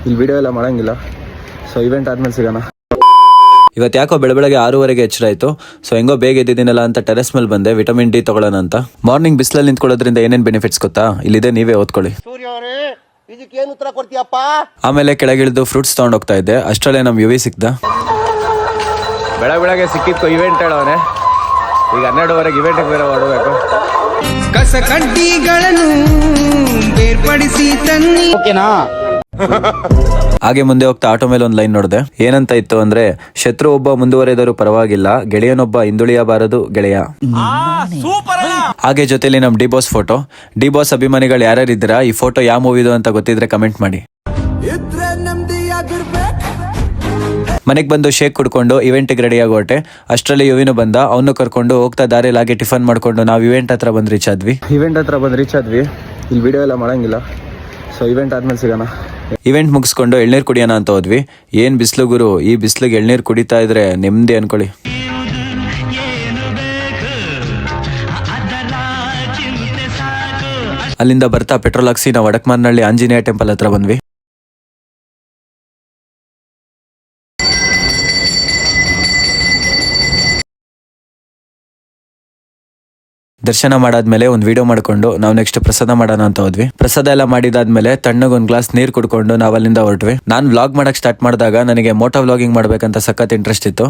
ಇಲ್ಲಿ ವಿಡಿಯೋ ಎಲ್ಲ ಮಾಡಂಗಿಲ್ಲ. ಸೊ ಇವೆಂಟ್ ಆದ್ಮೇಲೆ ಸಿಗೋಣ. ಇವತ್ತು ಯಾಕೋ ಬೆಳಗ್ಗೆ 6:30 ಎಚ್ಚರ ಆಯಿತು. ಸೊ ಹೆಂಗೋ ಬೇಗ ಎದ್ದಿದ್ದೀನಲ್ಲ ಅಂತ ಟೆರೆಸ್ ಮೇಲೆ ಬಂದೆ ವಿಟಮಿನ್ ಡಿ ತಗೊಳ್ಳೋಣ ಅಂತ. ಮಾರ್ನಿಂಗ್ ಬಿಸಿಲಲ್ಲಿ ನಿಂತ್ಕೊಳ್ಳೋದ್ರಿಂದ ಏನೇನು ಬೆನಿಫಿಟ್ಸ್ ಗೊತ್ತಾ? ಇಲ್ಲಿದೆ, ನೀವೇ ಓದ್ಕೊಳ್ಳಿ. ಇದಕ್ಕೇನು ಉತ್ತರ ಕೊಡ್ತೀಯಪ್ಪ? ಆಮೇಲೆ ಕೆಳಗಿಳಿದು ಫ್ರೂಟ್ಸ್ ತಗೊಂಡು ಹೋಗ್ತಾ ಇದ್ದೆ. ಅಷ್ಟರಲ್ಲೇ ನಮ್ಮ ಯುವಿ ಸಿಕ್ದ. ಬೆಳಗ್ಗೆ ಸಿಕ್ಕಿತ್ತು ಇವೆಂಟ್ ಹೇಳೋನೆ. ಈಗ 12:30 ಇವೆಂಟ್ಗೆ ಬೇರೆ ಹೊರಡಬೇಕು. ಕಸ ಕಡ್ಡಿಗಳನ್ನು ಬೇರ್ಪಡಿಸಿ ತನ್ನಿ. ಓಕೆನಾ? ಹಾಗೆ ಮುಂದೆ ಹೋಗ್ತಾ ಆಟೋ ಮೇಲೆ ಒಂದು ಲೈನ್ ನೋಡಿದೆ. ಏನಂತ ಇತ್ತು ಅಂದ್ರೆ, ಶತ್ರು ಒಬ್ಬ ಮುಂದುವರೆದರೂ ಪರವಾಗಿಲ್ಲ, ಗೆಳೆಯನೊಬ್ಬ ಹಿಂದುಳಿಯಬಾರದು ಗೆಳೆಯ. ಹಾಗೆ ಜೊತೆಲಿ ನಮ್ D boss photo. D boss ಅಭಿಮಾನಿಗಳು ಯಾರ್ಯಾರು ಇದ್ದೀರಾ, ಈ ಫೋಟೋ ಯಾವ ಮೂವಿದು ಅಂತ ಗೊತ್ತಿದ್ರೆ ಕಮೆಂಟ್ ಮಾಡಿ. ಮನೆಗೆ ಬಂದು ಶೇಕ್ ಕುಡ್ಕೊಂಡು ಇವೆಂಟ್ಗೆ ರೆಡಿ ಆಗೋಟೆ. ಅಷ್ಟರಲ್ಲಿ ಯುವಿನು ಬಂದ. ಅವನು ಕರ್ಕೊಂಡು ಹೋಗ್ತಾ ದಾರಿಯಲ್ಲಿ ಹಾಗೆ ಟಿಫನ್ ಮಾಡ್ಕೊಂಡು ನಾವು ಇವೆಂಟ್ ಹತ್ರ ಬಂದು ರೀಚ್ ಆದ್ವಿ. ಇಲ್ಲಿ ವಿಡಿಯೋ ಎಲ್ಲ ಮಾಡಂಗಿಲ್ಲ. ಸೊ ಇವೆಂಟ್ ಆದ್ಮೇಲೆ ಸಿಗೋಣ. ಇವೆಂಟ್ ಮುಗಿಸ್ಕೊಂಡು ಎಳ್ನೀರು ಕುಡಿಯೋಣ ಅಂತ ಹೋದ್ವಿ. ಏನ್ ಬಿಸಿಲು ಗುರು, ಈ ಬಿಸಿಲಿಗೆ ಎಳ್ನೀರು ಕುಡಿತಾ ಇದ್ರೆ ನೆಮ್ಮದಿ ಅನ್ಕೊಳ್ಳಿ. ಅಲ್ಲಿಂದ ಬರ್ತಾ ಪೆಟ್ರೋಲ್ ಹಾಕ್ಸಿ ನಾವು ವಡಕ್ಮಾರ್ನಳ್ಳಿ ಆಂಜನೇಯ ಟೆಂಪಲ್ ಹತ್ರ ಬಂದ್ವಿ. ದರ್ಶನ ಮಾಡಾದ್ಮೇಲೆ ಒಂದು ವಿಡಿಯೋ ಮಾಡ್ಕೊಂಡು ನಾವು ನೆಕ್ಸ್ಟ್ ಪ್ರಸಾದ ಮಾಡೋಣ ಅಂತ ಹೋದ್ವಿ. ಪ್ರಸಾದ ಎಲ್ಲ ಮಾಡಿದಾದ್ಮೇಲೆ ತಣ್ಣಗೊಂದು ಗ್ಲಾಸ್ ನೀರು ಕುಡ್ಕೊಂಡು ನಾವು ಅಲ್ಲಿಂದ ಹೊರಟ್ವಿ. ನಾನು ವ್ಲಾಗ್ ಮಾಡಕ್ ಸ್ಟಾರ್ಟ್ ಮಾಡಿದಾಗ ನನಗೆ ಮೋಟೋ ವ್ಲಾಗಿಂಗ್ ಮಾಡ್ಬೇಕಂತ ಸಖತ್ ಇಂಟ್ರೆಸ್ಟ್ ಇತ್ತು.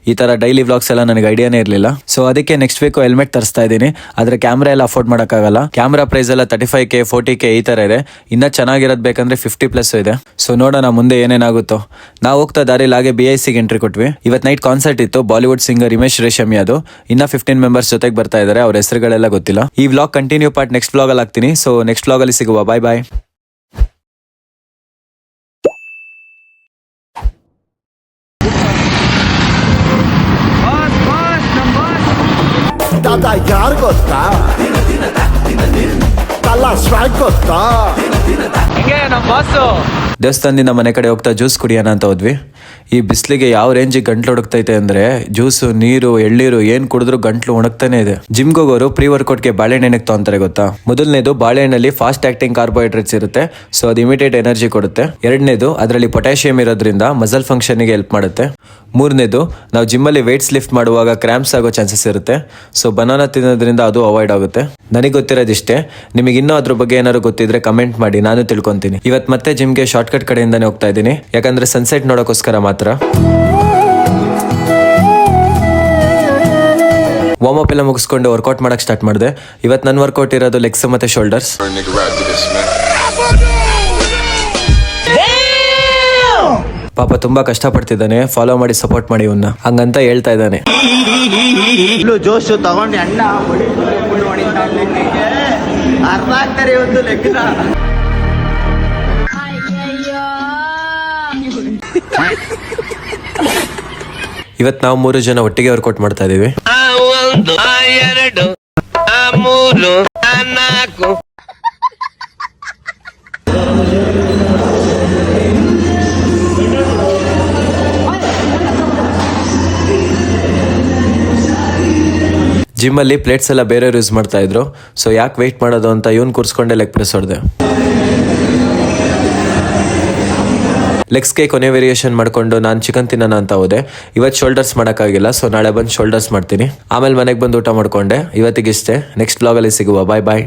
ಈ ತರ ಡೈಲಿ ವ್ಲಾಗ್ಸ್ ಎಲ್ಲ ನನಗೆ ಐಡಿಯಾನೇ ಇರಲಿಲ್ಲ. ಸೊ ಅದಕ್ಕೆ ನೆಕ್ಸ್ಟ್ ವೀಕ್ ಹೆಲ್ಮೆಟ್ ತರಿಸ್ತಾ ಇದ್ದೀನಿ. ಆದ್ರೆ ಕ್ಯಾಮ್ರಾ ಎಲ್ಲ ಅಫೋರ್ಡ್ ಮಾಡೋಕ್ಕಾಗಲ್ಲ. ಕ್ಯಾಮ್ರಾ ಪ್ರೈಸ್ ಎಲ್ಲ 35K 40K ಈ ತರ ಇದೆ. ಇನ್ನ ಚೆನ್ನಾಗಿರೋದು ಬೇಕಂದ್ರೆ 50+ ಇದೆ. ಸೊ ನೋಡೋಣ ಮುಂದೆ ಏನೇನಾಗುತ್ತೋ. ನಾವು ಹೋಗ್ತಾ ದಾರಿಲಿ ಹಾಗೆ BICಗೆ ಎಂಟ್ರಿ ಕೊಟ್ವಿ. ಇವತ್ತು ನೈಟ್ ಕಾನ್ಸರ್ಟ್ ಇತ್ತು. ಬಾಲಿವುಡ್ ಸಿಂಗರ್ ಹಿಮೇಶ್ ರೇಷಮಿಯಾದು. ಇನ್ನ 15 ಮೆಂಬರ್ಸ್ ಜೊತೆಗೆ ಬರ್ತಾ ಇದ್ದಾರೆ. ಅವ್ರ ಹೆಸರುಗಳೆಲ್ಲ ಗೊತ್ತಿಲ್ಲ. ಈ vlog continue part next vlog ಅಲ್ಲಿ ಹಾಕ್ತೀನಿ. ಸೊ ನೆಕ್ಸ್ಟ್ ವ್ಲಾಗ್ ಅಲ್ಲಿ ಸಿಗುವ. ಬಾಯ್ ಬಾಯ್. ದಾದಾ ಯಾರು ಗೊತ್ತಾ? ಗೊತ್ತಾ? ದೇವಸ್ಥಾನದಿಂದ ಮನೆ ಕಡೆ ಹೋಗ್ತಾ ಜ್ಯೂಸ್ ಕುಡಿಯೋಣ ಅಂತ ಹೋದ್ವಿ. ಈ ಬಿಸಿಲಿಗೆ ಯಾವ ರೇಂಜಿಗೆ ಗಂಟ್ಲು ಒಣಗ್ತೈತೆ ಅಂದ್ರೆ, ಜ್ಯೂಸು, ನೀರು, ಎಳ್ಳೀರು ಏನ್ ಕುಡಿದ್ರು ಗಂಟ್ಲು ಒಣಗ್ತಾನೆ ಇದೆ. ಜಿಮ್ಗೆ ಹೋಗೋರು ಪ್ರೀ ವರ್ಕೌಟ್ಗೆ ಬಾಳೆಹಣ್ಣು ತಗೊಂತಾರೆ ಗೊತ್ತಾ? ಮೊದಲನೇದು, ಬಾಳೆಹಣ್ಣಲ್ಲಿ ಫಾಸ್ಟ್ ಆಕ್ಟಿಂಗ್ ಕಾರ್ಬೋಹೈಡ್ರೇಟ್ಸ್ ಇರುತ್ತೆ. ಸೊ ಅದು ಇಮಿಡಿಯೇಟ್ ಎನರ್ಜಿ ಕೊಡುತ್ತೆ. ಎರಡನೇದು, ಅದರಲ್ಲಿ ಪೊಟ್ಯಾಷಿಯಂ ಇರೋದ್ರಿಂದ ಮಸಲ್ ಫಂಕ್ಷನ್ಗೆ ಹೆಲ್ಪ್ ಮಾಡುತ್ತೆ. ಮೂರನೇದು, ನಾವು ಜಿಮ್ಮಲ್ಲಿ ವೇಟ್ಸ್ ಲಿಫ್ಟ್ ಮಾಡುವಾಗ ಕ್ರ್ಯಾಂಪ್ಸ್ ಆಗೋ ಚಾನ್ಸಸ್ ಇರುತ್ತೆ. ಸೊ ಬನಾನಾ ತಿನ್ನೋದ್ರಿಂದ ಅದು ಅವಾಯ್ಡ್ ಆಗುತ್ತೆ. ನನಗೆ ಗೊತ್ತಿರೋದಿಷ್ಟೇ. ನಿಮಗೆ ಇನ್ನೂ ಅದ್ರ ಬಗ್ಗೆ ಏನಾದ್ರು ಗೊತ್ತಿದ್ರೆ ಕಮೆಂಟ್ ಮಾಡಿ, ನಾನು ತಿಳ್ಕೊಂತೀನಿ. ಇವತ್ತು ಮತ್ತೆ ಜಿಮ್ಗೆ ಶಾರ್ಟ್ಕಟ್ ಕಡೆಯಿಂದಾನೆ ಹೋಗ್ತಾ ಇದ್ದೀನಿ. ಯಾಕಂದ್ರೆ ಸನ್ಸೆಟ್ ನೋಡೋಕ್ಕೋಸ್ಕರ ಮಾತ್ರ. ವಾರ್ಮ್ ಅಪ್ ಎಲ್ಲ ಮುಗಿಸ್ಕೊಂಡು ವರ್ಕೌಟ್ ಮಾಡಕ್ ಸ್ಟಾರ್ಟ್ ಮಾಡಿದೆ. ಇವತ್ತು ನನ್ನ ವರ್ಕೌಟ್ ಇರೋದು ಲೆಗ್ಸ್ ಮತ್ತೆ ಶೋಲ್ಡರ್ಸ್. ಪಾಪ ತುಂಬಾ ಕಷ್ಟಪಡ್ತಿದ್ದಾನೆ. ಫಾಲೋ ಮಾಡಿ ಸಪೋರ್ಟ್ ಮಾಡಿ ಇವನ್ನ ಹಂಗಂತ ಹೇಳ್ತಾ ಇದ್ದಾನೆ. ಜೋಶು ತಗೊಂಡು ಅಣ್ಣ ಅರ್ಥ ಆಗ್ತಾರೆ ಒಂದು ಲೆಕ್ಕ. ಇವತ್ತು ನಾವು 3 ಜನ ಒಟ್ಟಿಗೆ ವರ್ಕೌಟ್ ಮಾಡ್ತಾ ಇದೀವಿ. ಜಿಮ್ಮಲ್ಲಿ ಪ್ಲೇಟ್ಸ್ ಎಲ್ಲ ಬೇರೆ ಯೂಸ್ ಮಾಡ್ತಾ ಇದ್ರು. ಸೊ ಯಾಕೆ ವೆಯ್ಟ್ ಮಾಡೋದು ಅಂತ ಇವನ್ ಕೂರಿಸ್ಕೊಂಡೆ ಲೆಗ್ ಪ್ರೆಸ್ ಹೊಡೆದೆ. ಲೆಗ್ಸ್ಗೆ ಕೊನೆ ವೇರಿಯೇಷನ್ ಮಾಡ್ಕೊಂಡು ನಾನು ಚಿಕನ್ ತಿನ್ನೋಣ ಅಂತ ಹೋದೆ. ಇವತ್ತು ಶೋಲ್ಡರ್ಸ್ ಮಾಡೋಕ್ಕಾಗಿಲ್ಲ. ಸೊ ನಾಳೆ ಬಂದು ಶೋಲ್ಡರ್ಸ್ ಮಾಡ್ತೀನಿ. ಆಮೇಲೆ ಮನೆಗೆ ಬಂದು ಊಟ ಮಾಡ್ಕೊಂಡೆ. ಇವತ್ತಿಗಿಷ್ಟೇ. ನೆಕ್ಸ್ಟ್ ಬ್ಲಾಗಲ್ಲಿ ಸಿಗುವ. ಬಾಯ್ ಬಾಯ್.